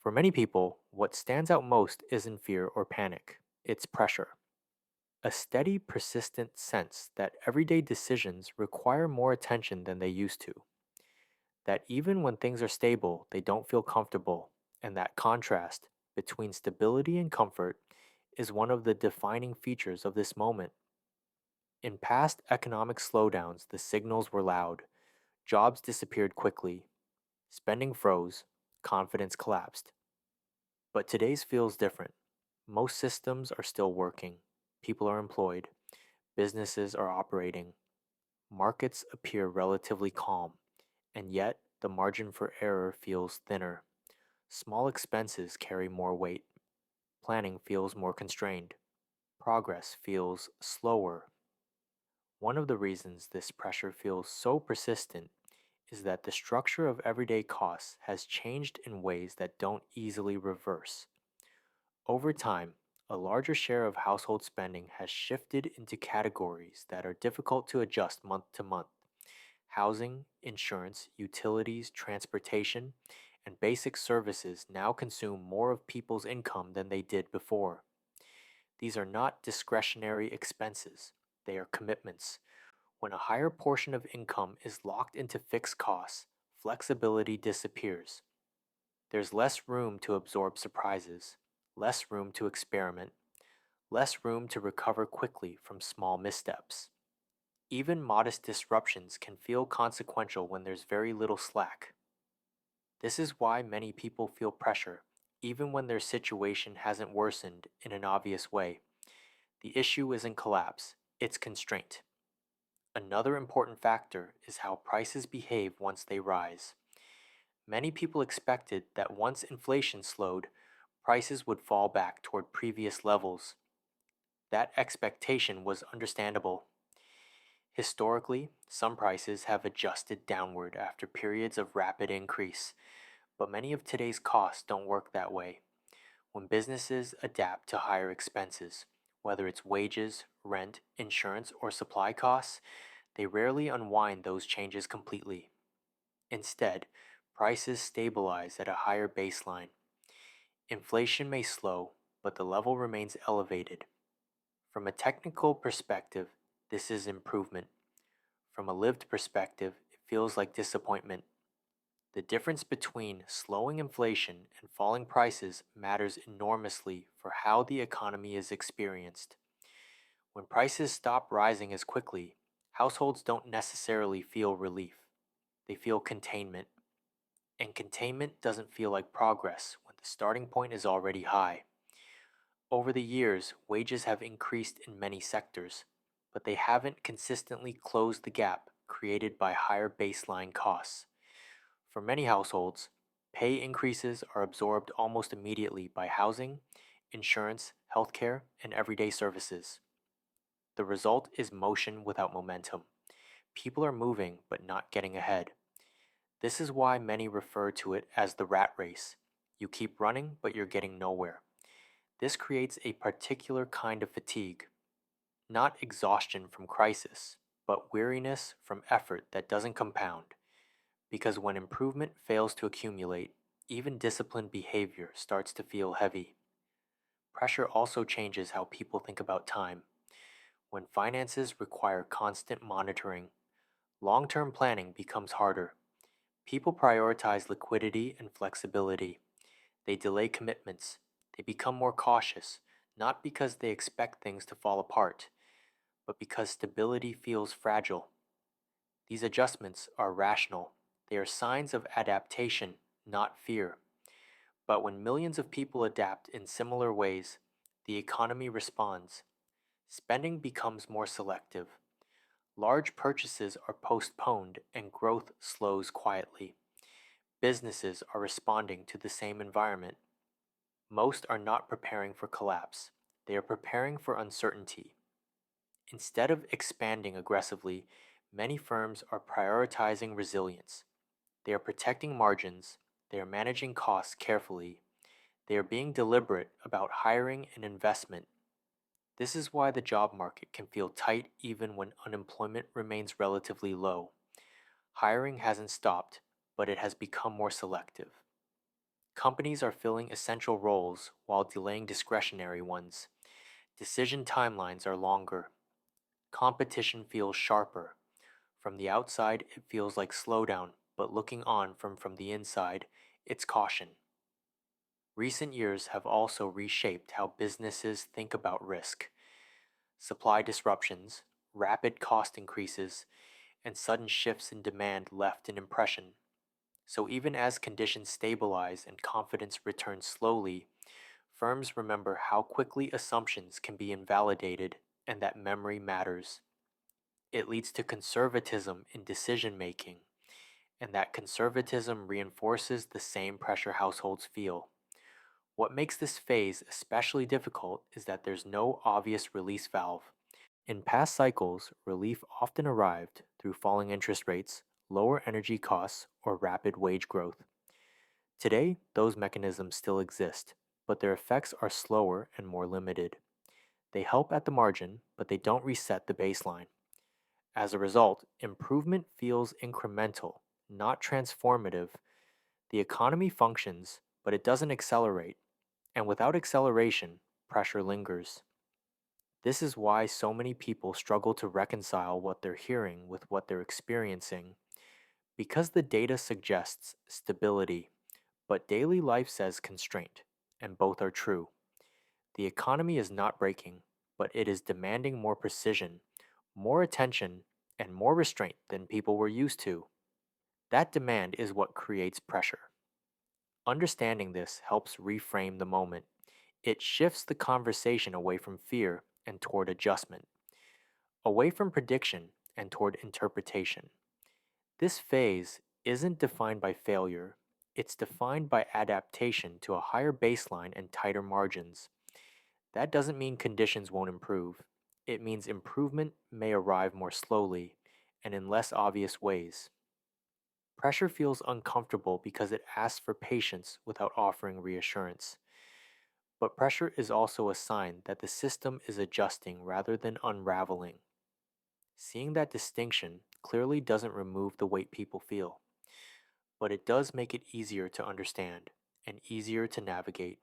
For many people, what stands out most isn't fear or panic, it's pressure. A steady, persistent sense that everyday decisions require more attention than they used to. That even when things are stable, they don't feel comfortable. And that contrast between stability and comfort is one of the defining features of this moment. In past economic slowdowns, the signals were loud. Jobs disappeared quickly, spending froze, confidence collapsed. But today's feels different. Most systems are still working, people are employed, businesses are operating, markets appear relatively calm, and yet the margin for error feels thinner. Small expenses carry more weight, planning feels more constrained, progress feels slower. One of the reasons this pressure feels so persistent is that the structure of everyday costs has changed in ways that don't easily reverse. Over time, a larger share of household spending has shifted into categories that are difficult to adjust month to month. Housing, insurance, utilities, transportation, and basic services now consume more of people's income than they did before. These are not discretionary expenses, they are commitments. When a higher portion of income is locked into fixed costs, flexibility disappears. There's less room to absorb surprises, less room to experiment, less room to recover quickly from small missteps. Even modest disruptions can feel consequential when there's very little slack. This is why many people feel pressure, even when their situation hasn't worsened in an obvious way. The issue isn't collapse, it's constraint. Another important factor is how prices behave once they rise. Many people expected that once inflation slowed, prices would fall back toward previous levels. That expectation was understandable. Historically, some prices have adjusted downward after periods of rapid increase, but many of today's costs don't work that way. When businesses adapt to higher expenses, whether it's wages, rent, insurance, or supply costs, they rarely unwind those changes completely. Instead, prices stabilize at a higher baseline. Inflation may slow, but the level remains elevated. From a technical perspective, this is improvement. From a lived perspective, it feels like disappointment. The difference between slowing inflation and falling prices matters enormously for how the economy is experienced. When prices stop rising as quickly, households don't necessarily feel relief. They feel containment. And containment doesn't feel like progress when the starting point is already high. Over the years, wages have increased in many sectors, but they haven't consistently closed the gap created by higher baseline costs. For many households, pay increases are absorbed almost immediately by housing, insurance, healthcare, and everyday services. The result is motion without momentum. People are moving but not getting ahead. This is why many refer to it as the rat race. You keep running, but you're getting nowhere. This creates a particular kind of fatigue, not exhaustion from crisis, but weariness from effort that doesn't compound. Because when improvement fails to accumulate, even disciplined behavior starts to feel heavy. Pressure also changes how people think about time. When finances require constant monitoring, long term planning becomes harder. People prioritize liquidity and flexibility. They delay commitments. They become more cautious, not because they expect things to fall apart, but because stability feels fragile. These adjustments are rational. They are signs of adaptation, not fear. But when millions of people adapt in similar ways, the economy responds. Spending becomes more selective. Large purchases are postponed and growth slows quietly. Businesses are responding to the same environment. Most are not preparing for collapse. They are preparing for uncertainty. Instead of expanding aggressively, many firms are prioritizing resilience. They are protecting margins. They are managing costs carefully. They are being deliberate about hiring and investment. This is why the job market can feel tight even when unemployment remains relatively low. Hiring hasn't stopped, but it has become more selective. Companies are filling essential roles while delaying discretionary ones. Decision timelines are longer. Competition feels sharper. From the outside, it feels like slowdown, but looking on from the inside, it's caution. Recent years have also reshaped how businesses think about risk. Supply disruptions, rapid cost increases, and sudden shifts in demand left an impression. So, even as conditions stabilize and confidence returns slowly, firms remember how quickly assumptions can be invalidated and that memory matters. It leads to conservatism in decision making, and that conservatism reinforces the same pressure households feel. What makes this phase especially difficult is that there's no obvious release valve. In past cycles, relief often arrived through falling interest rates, lower energy costs, or rapid wage growth. Today, those mechanisms still exist, but their effects are slower and more limited. They help at the margin, but they don't reset the baseline. As a result, improvement feels incremental, not transformative. The economy functions, but it doesn't accelerate, and without acceleration, pressure lingers. This is why so many people struggle to reconcile what they're hearing with what they're experiencing, because the data suggests stability, but daily life says constraint, and both are true. The economy is not breaking, but it is demanding more precision, more attention, and more restraint than people were used to. That demand is what creates pressure. Understanding this helps reframe the moment. It shifts the conversation away from fear and toward adjustment, away from prediction and toward interpretation. This phase isn't defined by failure, it's defined by adaptation to a higher baseline and tighter margins. That doesn't mean conditions won't improve. It means improvement may arrive more slowly and in less obvious ways. Pressure feels uncomfortable because it asks for patience without offering reassurance. But pressure is also a sign that the system is adjusting rather than unraveling. Seeing that distinction clearly doesn't remove the weight people feel, but it does make it easier to understand and easier to navigate.